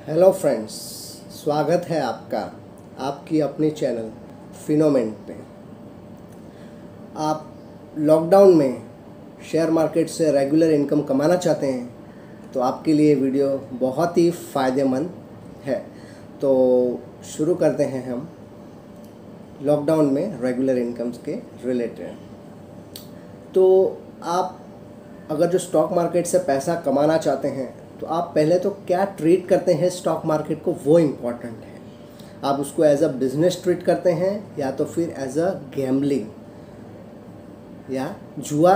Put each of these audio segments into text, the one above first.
Hello friends, स्वागत है आपका आपकी अपने चैनल फिनोमेंट पे। आप लॉकडाउन में शेयर मार्केट से रेगुलर इनकम कमाना चाहते हैं तो आपके लिए वीडियो बहुत ही फ़ायदेमंद है। तो शुरू करते हैं हम लॉकडाउन में रेगुलर इनकम्स के रिलेटेड। तो आप अगर जो स्टॉक मार्केट से पैसा कमाना चाहते हैं तो आप पहले तो क्या ट्रीट करते हैं स्टॉक मार्केट को, वो इम्पॉर्टेंट है। आप उसको एज अ बिज़नेस ट्रीट करते हैं या तो फिर एज अ गैम्बलिंग या जुआ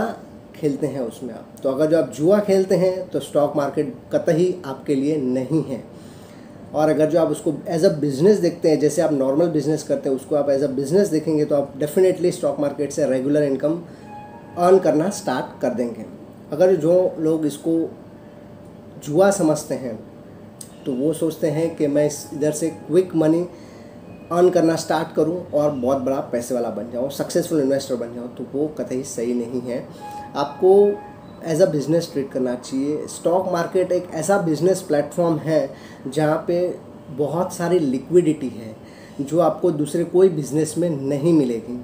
खेलते हैं उसमें आप। तो अगर जो आप जुआ खेलते हैं तो स्टॉक मार्केट कतई आपके लिए नहीं है। और अगर जो आप उसको एज अ बिज़नेस देखते हैं, जैसे आप नॉर्मल बिज़नेस करते हैं उसको आप एज अ बिज़नेस देखेंगे तो आप डेफिनेटली स्टॉक मार्केट से रेगुलर इनकम अर्न करना स्टार्ट कर देंगे। अगर जो लोग इसको जुआ समझते हैं तो वो सोचते हैं कि मैं इधर से क्विक मनी अर्न करना स्टार्ट करूं और बहुत बड़ा पैसे वाला बन जाऊं, सक्सेसफुल इन्वेस्टर बन जाऊं, तो वो कतई सही नहीं है। आपको एज अ बिज़नेस ट्रीट करना चाहिए। स्टॉक मार्केट एक ऐसा बिज़नेस प्लेटफॉर्म है जहां पे बहुत सारी लिक्विडिटी है जो आपको दूसरे कोई बिज़नेस में नहीं मिलेगी।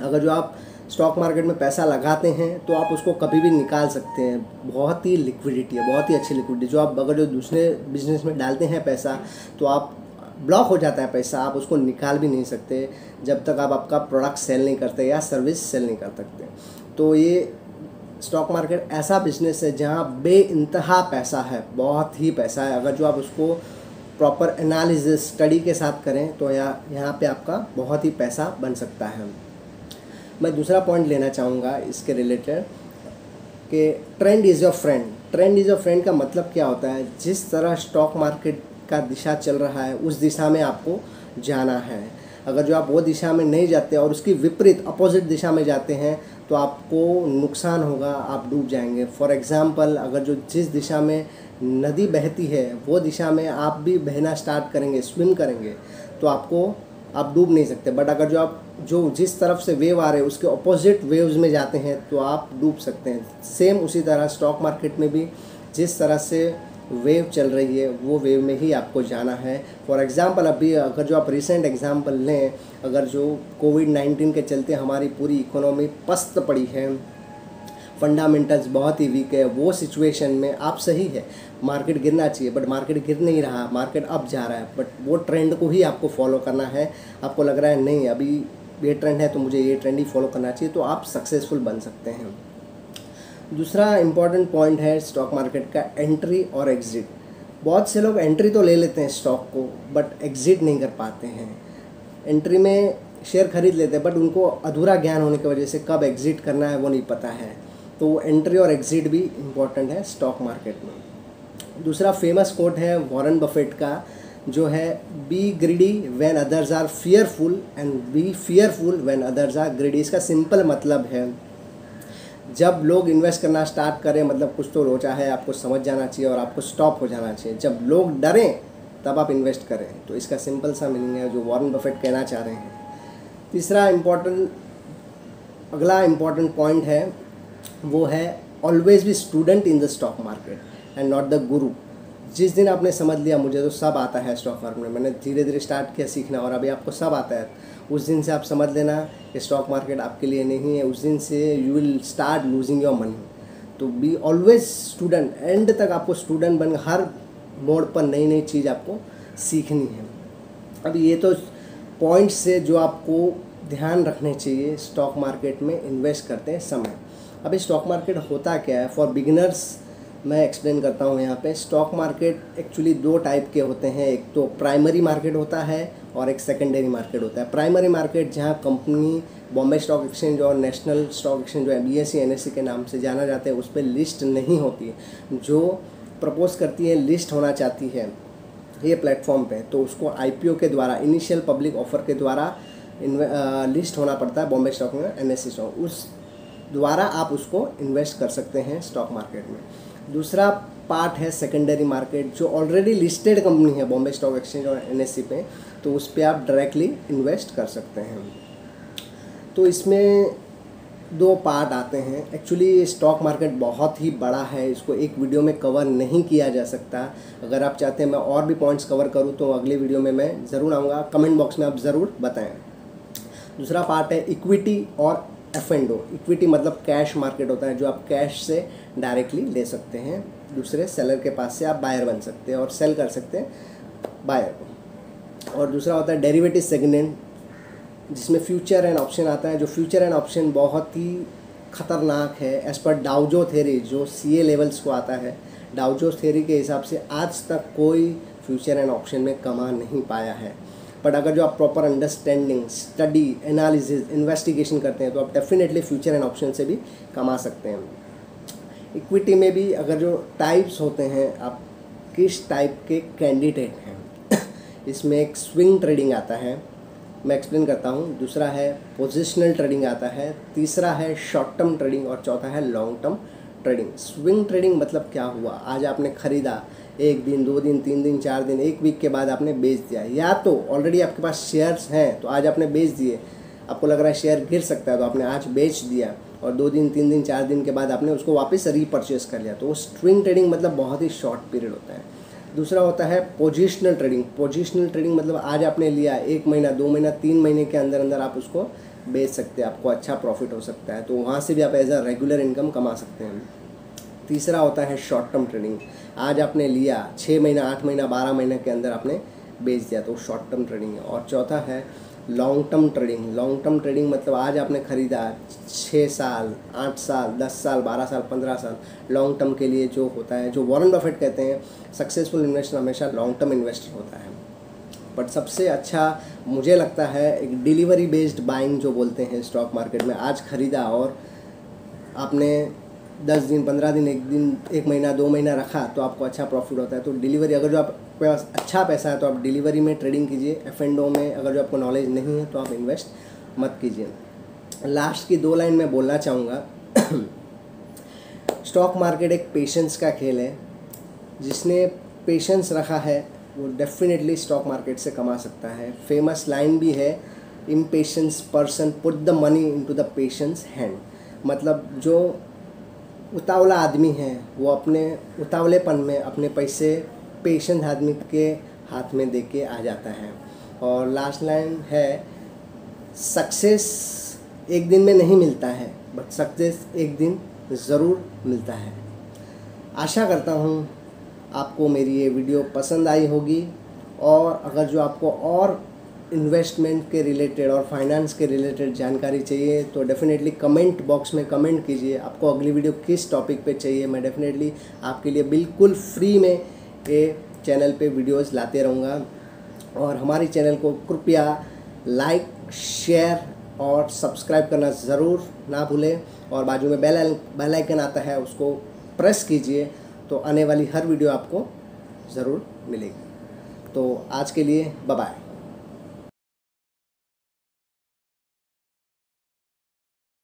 अगर जो आप स्टॉक मार्केट में पैसा लगाते हैं तो आप उसको कभी भी निकाल सकते हैं। बहुत ही लिक्विडिटी है, बहुत ही अच्छी लिक्विडिटी। जो आप अगर जो दूसरे बिजनेस में डालते हैं पैसा तो आप ब्लॉक हो जाता है पैसा, आप उसको निकाल भी नहीं सकते जब तक आप आपका प्रोडक्ट सेल नहीं करते या सर्विस सेल नहीं कर सकते। तो ये स्टॉक मार्केट ऐसा बिजनेस है जहाँ बेइंतहा पैसा है, बहुत ही पैसा है। अगर जो आप उसको प्रॉपर एनालिसिस स्टडी के साथ करें तो यहाँ पे आपका बहुत ही पैसा बन सकता है। मैं दूसरा पॉइंट लेना चाहूँगा इसके रिलेटेड कि trend is your friend. Trend is your friend का मतलब क्या होता है? जिस तरह स्टॉक मार्केट का दिशा चल रहा है उस दिशा में आपको जाना है। अगर जो आप वो दिशा में नहीं जाते और उसकी विपरीत अपोजिट दिशा में जाते हैं तो आपको नुकसान होगा, आप डूब जाएंगे। फॉर एग्ज़ाम्पल, अगर जो जिस दिशा में नदी बहती है वो दिशा में आप भी बहना स्टार्ट करेंगे, स्विम करेंगे, तो आप डूब नहीं सकते। बट अगर जो आप जिस तरफ से वेव आ रहे हैं उसके ऑपोजिट वेव्स में जाते हैं तो आप डूब सकते हैं। सेम उसी तरह स्टॉक मार्केट में भी जिस तरह से वेव चल रही है वो वेव में ही आपको जाना है। फॉर एग्ज़ाम्पल, अभी अगर जो आप रिसेंट एग्ज़ाम्पल लें, अगर जो कोविड-19 के चलते हमारी पूरी इकोनॉमी पस्त पड़ी है, फंडामेंटल्स बहुत ही वीक है, वो सिचुएशन में आप सही है, मार्केट गिरना चाहिए बट मार्केट गिर नहीं रहा, मार्केट अप जा रहा है, बट वो ट्रेंड को ही आपको फॉलो करना है। आपको लग रहा है नहीं अभी ये ट्रेंड है तो मुझे ये ट्रेंड ही फॉलो करना चाहिए, तो आप सक्सेसफुल बन सकते हैं। दूसरा इम्पॉर्टेंट पॉइंट है स्टॉक मार्केट का एंट्री और एग्ज़िट। बहुत से लोग एंट्री तो ले लेते हैं स्टॉक को बट एग्ज़िट नहीं कर पाते हैं। एंट्री में शेयर खरीद लेते हैं बट उनको अधूरा ज्ञान होने की वजह से कब एग्ज़िट करना है वो नहीं पता है। तो एंट्री और एग्ज़िट भी इम्पॉर्टेंट है स्टॉक मार्केट में। दूसरा फेमस कोट है वॉरेन बफेट का, जो है be greedy when others are fearful and be fearful when others are greedy. इसका सिंपल मतलब है जब लोग इन्वेस्ट करना स्टार्ट करें मतलब कुछ तो लोचा है, आपको समझ जाना चाहिए और आपको स्टॉप हो जाना चाहिए। जब लोग डरें तब आप इन्वेस्ट करें। तो इसका सिंपल सा मीनिंग है जो वॉरेन बफेट कहना चाह रहे हैं। तीसरा अगला इम्पॉर्टेंट पॉइंट है वो है always be student in the stock market and not the गुरु। जिस दिन आपने समझ लिया मुझे तो सब आता है स्टॉक मार्केट में, मैंने धीरे धीरे स्टार्ट किया सीखना और अभी आपको सब आता है, उस दिन से आप समझ लेना कि स्टॉक मार्केट आपके लिए नहीं है। उस दिन से you will start losing your money. तो बी ऑलवेज स्टूडेंट, एंड तक आपको स्टूडेंट बन, हर मोड़ पर नई नई चीज़ आपको सीखनी है। अब ये तो पॉइंट्स से जो आपको ध्यान रखने चाहिए स्टॉक मार्केट में इन्वेस्ट करते समय। अभी स्टॉक मार्केट होता क्या है फॉर बिगिनर्स मैं एक्सप्लेन करता हूँ यहाँ पे। स्टॉक मार्केट एक्चुअली दो टाइप के होते हैं, एक तो प्राइमरी मार्केट होता है और एक सेकेंडरी मार्केट होता है। प्राइमरी मार्केट जहाँ कंपनी बॉम्बे स्टॉक एक्सचेंज और नेशनल स्टॉक एक्सचेंज जो है BSE NSE के नाम से जाना जाता है उस पर लिस्ट नहीं होती। जो प्रपोज करती है लिस्ट होना चाहती है ये प्लेटफॉर्म पे तो उसको IPO के द्वारा, इनिशियल पब्लिक ऑफर के द्वारा लिस्ट होना पड़ता है बॉम्बे स्टॉक में NSE स्टॉक, उस द्वारा आप उसको इन्वेस्ट कर सकते हैं स्टॉक मार्केट में। दूसरा पार्ट है सेकेंडरी मार्केट जो ऑलरेडी लिस्टेड कंपनी है बॉम्बे स्टॉक एक्सचेंज और NSE पे, तो उस पर आप डायरेक्टली इन्वेस्ट कर सकते हैं। तो इसमें दो पार्ट आते हैं। एक्चुअली स्टॉक मार्केट बहुत ही बड़ा है, इसको एक वीडियो में कवर नहीं किया जा सकता। अगर आप चाहते हैं मैं और भी पॉइंट्स कवर करूं तो अगले वीडियो में मैं ज़रूर आऊँगा, कमेंट बॉक्स में आप ज़रूर बताएं। दूसरा पार्ट है इक्विटी और F&O। इक्विटी मतलब कैश मार्केट होता है, जो आप कैश से डायरेक्टली ले सकते हैं, दूसरे सेलर के पास से आप बायर बन सकते हैं और सेल कर सकते हैं बायर को। और दूसरा होता है डेरिवेटिव सेगमेंट, जिसमें फ्यूचर एंड ऑप्शन आता है। जो फ्यूचर एंड ऑप्शन बहुत ही ख़तरनाक है एज़ पर डाउजो थ्योरी, जो CA लेवल्स को आता है। डाउजो थ्योरी के हिसाब से आज तक कोई फ्यूचर एंड ऑप्शन में कमा नहीं पाया है। बट अगर जो आप proper understanding, study, analysis, investigation करते हैं तो आप डेफिनेटली फ्यूचर एंड ऑप्शन से भी कमा सकते हैं। इक्विटी में भी अगर जो टाइप्स होते हैं, आप किस टाइप के कैंडिडेट हैं इसमें एक स्विंग ट्रेडिंग आता है, मैं एक्सप्लेन करता हूँ। दूसरा है पोजिशनल ट्रेडिंग आता है, तीसरा है शॉर्ट टर्म ट्रेडिंग और चौथा है long term trading. Swing trading मतलब क्या हुआ, आज आपने ख़रीदा, 1 दिन 2 दिन 3 दिन 4 दिन 1 वीक के बाद आपने बेच दिया, या तो ऑलरेडी आपके पास शेयर्स हैं तो आज आपने बेच दिए, आपको लग रहा है शेयर गिर सकता है तो आपने आज बेच दिया और 2 दिन 3 दिन 4 दिन के बाद आपने उसको वापस रीपरचेस कर लिया। तो स्विंग ट्रेडिंग मतलब बहुत ही शॉर्ट पीरियड होता है। दूसरा होता है पोजिशनल ट्रेडिंग। पोजिशनल ट्रेडिंग मतलब आज आपने लिया, 1 महीना 2 महीना 3 महीने के अंदर अंदर आप उसको बेच सकते हैं, आपको अच्छा प्रॉफिट हो सकता है, तो वहाँ से भी आप एज अ रेगुलर इनकम कमा सकते हैं। तीसरा होता है शॉर्ट टर्म ट्रेडिंग, आज आपने लिया 6 महीना 8 महीना 12 महीने के अंदर आपने बेच दिया, तो शॉर्ट टर्म ट्रेडिंग है। और चौथा है long term trading. Long term trading मतलब आज आपने ख़रीदा 6 साल 8 साल 10 साल 12 साल 15 साल, लॉन्ग टर्म के लिए जो होता है, जो वॉरेन बफेट कहते हैं सक्सेसफुल इन्वेस्टर हमेशा लॉन्ग टर्म इन्वेस्टर होता है। बट सबसे अच्छा मुझे लगता है एक डिलीवरी बेस्ड बाइंग जो बोलते हैं स्टॉक मार्केट में। आज ख़रीदा और आपने 10 दिन 15 दिन 1 महीना 2 महीना रखा तो आपको अच्छा प्रॉफिट होता है। तो डिलीवरी, अगर जो आपके पास अच्छा पैसा है तो आप डिलीवरी में ट्रेडिंग कीजिए। F&O में अगर जो आपको नॉलेज नहीं है तो आप इन्वेस्ट मत कीजिए। लास्ट की 2 लाइन मैं बोलना चाहूँगा स्टॉक मार्केट एक पेशेंस का खेल है, जिसने पेशेंस रखा है वो डेफिनेटली स्टॉक मार्केट से कमा सकता है। फेमस लाइन भी है, impatience person put the money into the patience hand. मतलब जो उतावला आदमी है वो अपने उतावलेपन में अपने पैसे पेशेंट आदमी के हाथ में दे के आ जाता है। और लास्ट लाइन है, सक्सेस एक दिन में नहीं मिलता है बट सक्सेस एक दिन ज़रूर मिलता है। आशा करता हूँ आपको मेरी ये वीडियो पसंद आई होगी, और अगर जो आपको और इन्वेस्टमेंट के रिलेटेड और फाइनेंस के रिलेटेड जानकारी चाहिए तो डेफिनेटली कमेंट बॉक्स में कमेंट कीजिए। आपको अगली वीडियो किस टॉपिक पे चाहिए, मैं डेफिनेटली आपके लिए बिल्कुल फ्री में ये चैनल पे वीडियोस लाते रहूँगा। और हमारी चैनल को कृपया लाइक, शेयर और सब्सक्राइब करना ज़रूर ना भूलें, और बाजू में बेल आइकन आता है उसको प्रेस कीजिए तो आने वाली हर वीडियो आपको ज़रूर मिलेगी। तो आज के लिए बाय बाय।